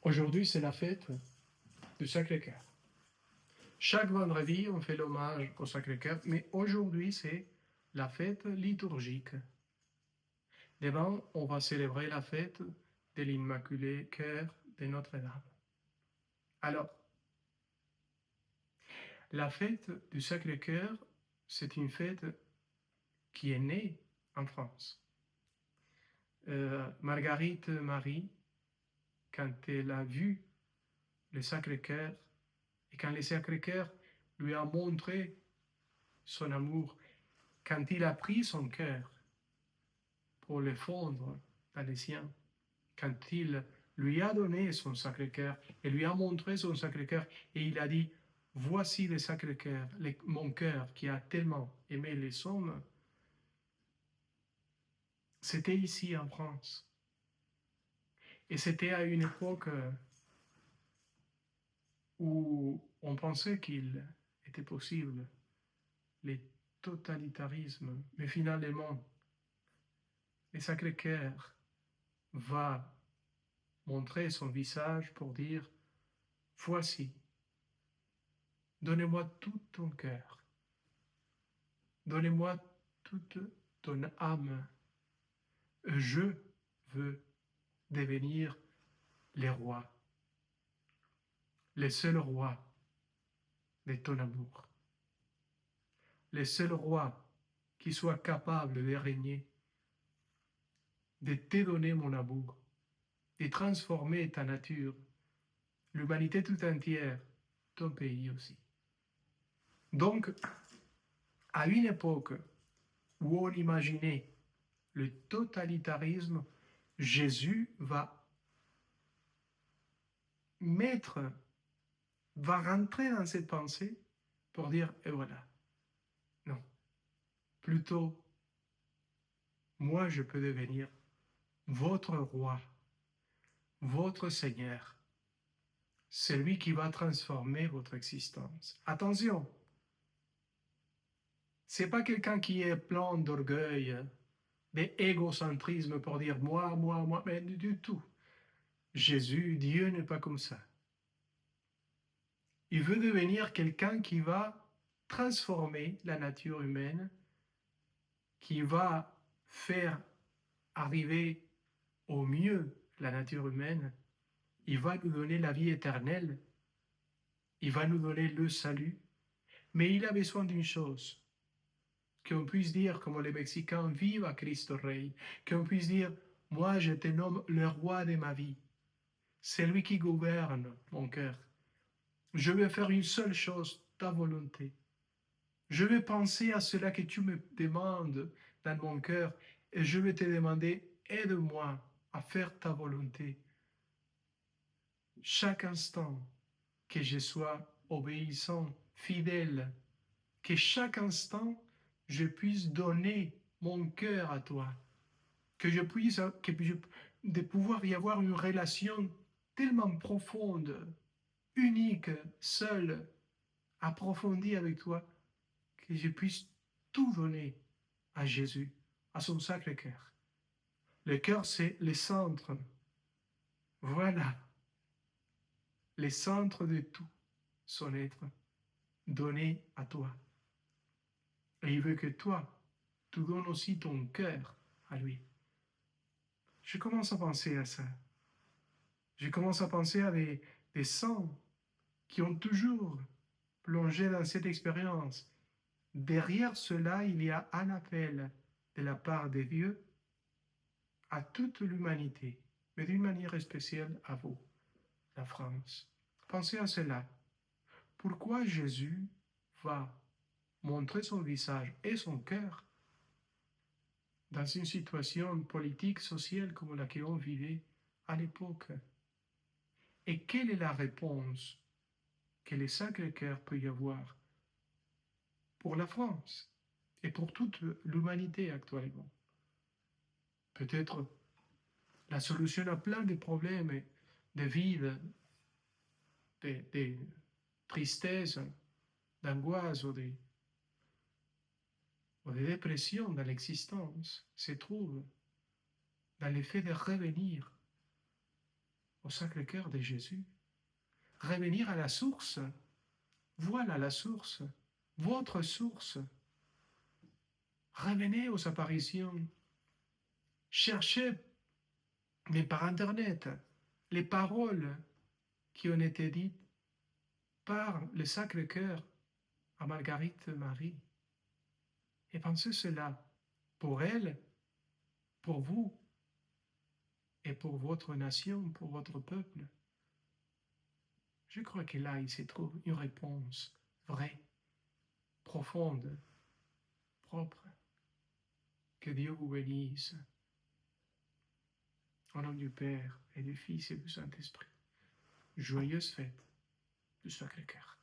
Aujourd'hui, c'est la fête du Sacré-Cœur. Chaque vendredi, on fait l'hommage au Sacré-Cœur, mais aujourd'hui, c'est la fête liturgique. Demain, on va célébrer la fête de l'Immaculé Cœur de Notre-Dame. Alors, la fête du Sacré-Cœur, c'est une fête qui est née en France. Marguerite Marie, quand elle a vu le Sacré-Cœur, et quand le Sacré-Cœur lui a montré son amour, quand il a pris son cœur pour le fondre dans les siens, quand il lui a donné son Sacré-Cœur et lui a montré son Sacré-Cœur, et il a dit, voici le Sacré-Cœur, mon cœur qui a tellement aimé les hommes, c'était ici en France. Et c'était à une époque où on pensait qu'il était possible les totalitarismes, mais finalement, le Sacré-Cœur va montrer son visage pour dire, voici, donnez-moi tout ton cœur, donnez-moi toute ton âme. Je veux devenir le roi, le seul roi de ton amour, le seul roi qui soit capable de régner, de te donner mon amour, de transformer ta nature, l'humanité tout entière, ton pays aussi. Donc, à une époque où on imaginait le totalitarisme, Jésus va rentrer dans cette pensée pour dire, et voilà, non, plutôt, moi je peux devenir votre roi, votre Seigneur, celui qui va transformer votre existence. Attention, c'est pas quelqu'un qui est plein d'orgueil, d'égocentrisme pour dire moi, mais du tout. Jésus, Dieu n'est pas comme ça. Il veut devenir quelqu'un qui va transformer la nature humaine, qui va faire arriver au mieux la nature humaine. Il va nous donner la vie éternelle. Il va nous donner le salut. Mais il a besoin d'une chose, qu'on puisse dire, comme les Mexicains, viva Cristo Rey, qu'on puisse dire, moi je te nomme le roi de ma vie, celui qui gouverne mon cœur. Je vais faire une seule chose, ta volonté. Je vais penser à cela que tu me demandes dans mon cœur et je vais te demander, aide-moi à faire ta volonté. Chaque instant, que je sois obéissant, fidèle, que chaque instant, je puisse donner mon cœur à toi, de pouvoir y avoir une relation tellement profonde, unique, seule, approfondie avec toi, que je puisse tout donner à Jésus, à son Sacré-Cœur. Le cœur, c'est le centre. Voilà, le centre de tout son être donné à toi. Et il veut que toi, tu donnes aussi ton cœur à lui. Je commence à penser à ça. Je commence à penser à des saints qui ont toujours plongé dans cette expérience. Derrière cela, il y a un appel de la part de Dieu à toute l'humanité, mais d'une manière spéciale à vous, la France. Pensez à cela. Pourquoi Jésus va montrer son visage et son cœur dans une situation politique, sociale comme laquelle on vivait à l'époque? Et quelle est la réponse que le Sacré-Cœur peut y avoir pour la France et pour toute l'humanité actuellement? Peut-être la solution à plein de problèmes, de vides, de tristesse, d'angoisse ou de dépression dans l'existence se trouve dans le fait de revenir au Sacré-Cœur de Jésus. Revenir à la source. Voilà la source, votre source. Revenez aux apparitions. Cherchez, mais par Internet, les paroles qui ont été dites par le Sacré-Cœur à Marguerite Marie. Et pensez cela pour elle, pour vous et pour votre nation, pour votre peuple. Je crois que là, il se trouve une réponse vraie, profonde, propre. Que Dieu vous bénisse. Au nom du Père et du Fils et du Saint-Esprit. Joyeuse fête du Sacré-Cœur.